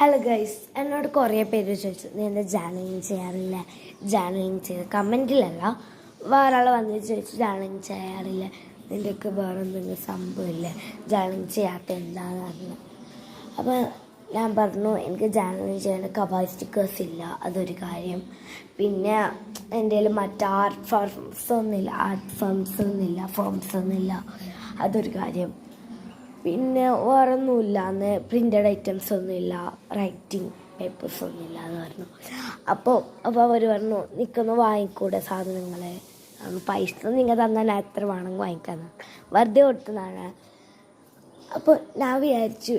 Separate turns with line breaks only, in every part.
Hello guys, എന്നോട് കുറേ പേര് ചോദിച്ചു നീ എന്താ ജേർണലിങ് ചെയ്യാറില്ല. ജേർണലിങ് ചെയ്ത് കമൻറ്റിലല്ല, വേറെ ആൾ വന്ന് ചോദിച്ചു ജേർണലിങ് ചെയ്യാറില്ല, നിൻ്റെയൊക്കെ വേറെ എന്തെങ്കിലും സംഭവമില്ല, ജേർണലിങ് ചെയ്യാത്ത എന്താണെന്ന് പറഞ്ഞു. അപ്പോൾ ഞാൻ പറഞ്ഞു എനിക്ക് ജേർണലിങ് ചെയ്യേണ്ട കപ്പാസിറ്റിക്കേഴ്സ് ഇല്ല, അതൊരു കാര്യം. പിന്നെ എൻ്റെ കയ്യിൽ മറ്റ് ആർട്ട് ഫോംസ് ഒന്നുമില്ല, അതൊരു കാര്യം. പിന്നെ വേറെ ഒന്നുമില്ല, അന്ന് പ്രിൻ്റഡ് ഐറ്റംസ് ഒന്നുമില്ല, റൈറ്റിംഗ് പേപ്പേഴ്സ് ഒന്നുമില്ല എന്ന് പറഞ്ഞു. അപ്പോൾ അവർ പറഞ്ഞു നിൽക്കൊന്ന് വാങ്ങിക്കൂടെ സാധനങ്ങളെ, പൈസ നിങ്ങൾ തന്നാൽ എത്ര വേണമെങ്കിൽ വാങ്ങിക്കാന്ന് വെറുതെ കൊടുത്തതാണ്. അപ്പോൾ ഞാൻ വിചാരിച്ചു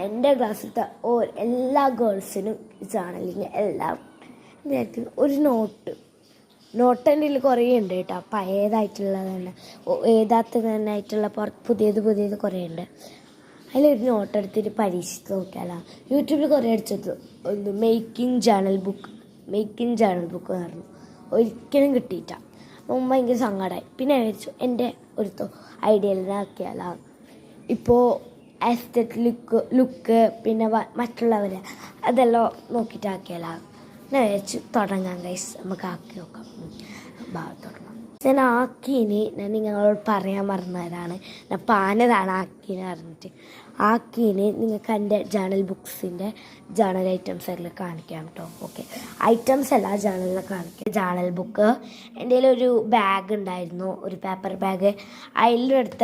എൻ്റെ ക്ലാസ്സിലത്തെ എല്ലാ ഗേൾസിനും ജേർണലിങ് എല്ലാം വിചാരിക്കുന്നു. ഒരു നോട്ട് എൻ്റെ കയ്യിൽ കുറേ ഉണ്ട് കേട്ടോ, പഴയതായിട്ടുള്ളത് തന്നെ, എഴുതാത്തത് തന്നെ ആയിട്ടുള്ള പുതിയത് കുറേ ഉണ്ട്. അതിലൊരു നോട്ട് എടുത്തിട്ട് പരീക്ഷിച്ച് നോക്കിയാലോ. യൂട്യൂബിൽ കുറേ അടിച്ചത് ഒന്ന് മേക്കിംഗ് ജേർണൽ ബുക്ക് എന്ന് പറഞ്ഞു, ഒരിക്കലും കിട്ടിയിട്ട. മുമ്പ് ഭയങ്കര സങ്കടമായി. പിന്നെ വിചാരിച്ചു എൻ്റെ ഒരു ഐഡിയയിലാക്കിയാലോ. ഇപ്പോൾ ആസ്തെറ്റിക് ലുക്ക് പിന്നെ മറ്റുള്ളവർ അതെല്ലാം നോക്കിയിട്ടാക്കിയാലോ. ഞാൻ വിചാരിച്ചു തുടങ്ങാം ഗൈസ്, നമുക്ക് ആക്കി നോക്കാം. തുടങ്ങാം. ഞാൻ ഞാൻ നിങ്ങളോട് പറയാൻ മറന്നതാണ്, ഞാൻ പാനതാണ് ആക്കീന് പറഞ്ഞിട്ട്. ആക്കീന് നിങ്ങൾക്ക് എൻ്റെ ജേർണൽ ബുക്സിൻ്റെ ജേർണൽ ഐറ്റംസ് എല്ലാം കാണിക്കാം കേട്ടോ. ഓക്കെ, ഐറ്റംസ് അല്ല ജേർണലിൽ കാണിക്കാം. ജേർണൽ ബുക്ക് എൻ്റെ കയ്യിലൊരു ബാഗ് ഉണ്ടായിരുന്നു, ഒരു പേപ്പർ ബാഗ്. അതിലെടുത്ത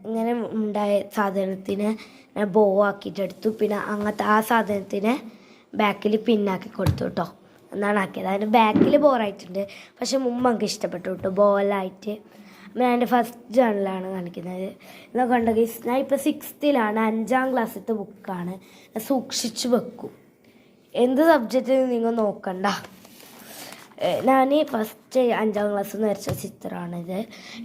ഇങ്ങനെ ഉണ്ടായ സാധനത്തിന് ഞാൻ ബോ ആക്കിയിട്ടെടുത്തു. പിന്നെ അങ്ങനത്തെ ആ സാധനത്തിന് ബാക്കിൽ പിന്നാക്കി കൊടുത്തു കേട്ടോ. എന്നാണ് ആക്കിയത്. അതിന് ബാക്കിൽ ബോറായിട്ടുണ്ട്, പക്ഷെ മുമ്പ് എനിക്ക് ഇഷ്ടപ്പെട്ടു കേട്ടോ ബോലായിട്ട്. ഞാൻ എൻ്റെ ഫസ്റ്റ് ജേർണലാണ് കാണിക്കുന്നത്. ഇതൊക്കെ ഉണ്ടെങ്കിൽ ഞാൻ ഇപ്പോൾ 6th 5ാം ക്ലാസ്സിലത്തെ ബുക്കാണ്. ഞാൻ സൂക്ഷിച്ച് വെക്കും. എന്ത് സബ്ജക്റ്റ് നിങ്ങൾ നോക്കണ്ട. ഞാൻ ഫസ്റ്റ് 5ാം ക്ലാസ്സിൽ നിന്ന് വരച്ച ചിത്രമാണിത്.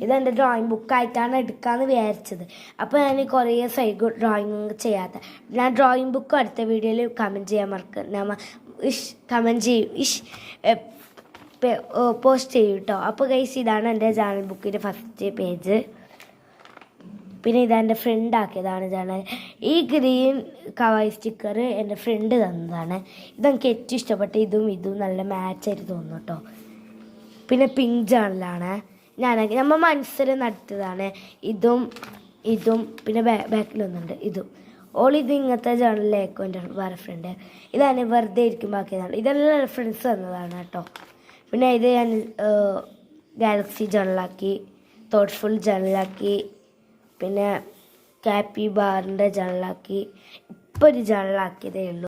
ഇതെൻ്റെ ഡ്രോയിങ് ബുക്കായിട്ടാണ് എടുക്കാമെന്ന് വിചാരിച്ചത്. അപ്പോൾ ഞാൻ കുറേ സൈഡ് ഡ്രോയിങ് ചെയ്യാത്ത, ഞാൻ ഡ്രോയിങ് ബുക്ക് അടുത്ത വീഡിയോയിൽ കമൻറ്റ് ചെയ്യാൻ കമൻറ്റ് ചെയ്യും, പോസ്റ്റ് ചെയ്യും കേട്ടോ. അപ്പോൾ ഗൈസ് ഇതാണ് എൻ്റെ ജേർണൽ ബുക്കിൻ്റെ ഫസ്റ്റ് പേജ്. പിന്നെ ഇതെൻ്റെ ഫ്രണ്ട് ആക്കിയതാണ് ജേർണൽ. ഈ ഗ്രീൻ കവായി സ്റ്റിക്കർ എൻ്റെ ഫ്രണ്ട് തന്നതാണ്. ഇതെനിക്ക് ഏറ്റവും ഇഷ്ടപ്പെട്ട, ഇതും നല്ല മാച്ചായിട്ട് തോന്നുന്നു കേട്ടോ. പിന്നെ പിങ്ക് ജേർണലാണ് നമ്മൾ മനസ്സിൽ നടത്തിയതാണ്. ഇതും പിന്നെ ബാക്കിലൊന്നുണ്ട് ഇതും. ഇത് ഇങ്ങനത്തെ ജേർണലിലേക്കും എൻ്റെ വേറെ ഫ്രണ്ട്. ഇതാണ് വെറുതെ ഇരിക്കുമ്പോൾ ആക്കിയതാണ്. ഇതെല്ലാം റെഫറൻസ് തന്നതാണ് കേട്ടോ. പിന്നെ ഇത് ഞാൻ ഗാലക്സി ജേർണലാക്കി, തോട്ട്ഫുൾ ജേർണലാക്കി, പിന്നെ കാപ്പി ബാറിൻ്റെ ജേർണലാക്കി. ഇപ്പോൾ ഒരു ജേർണലാക്കിയതേ ഉള്ളൂ.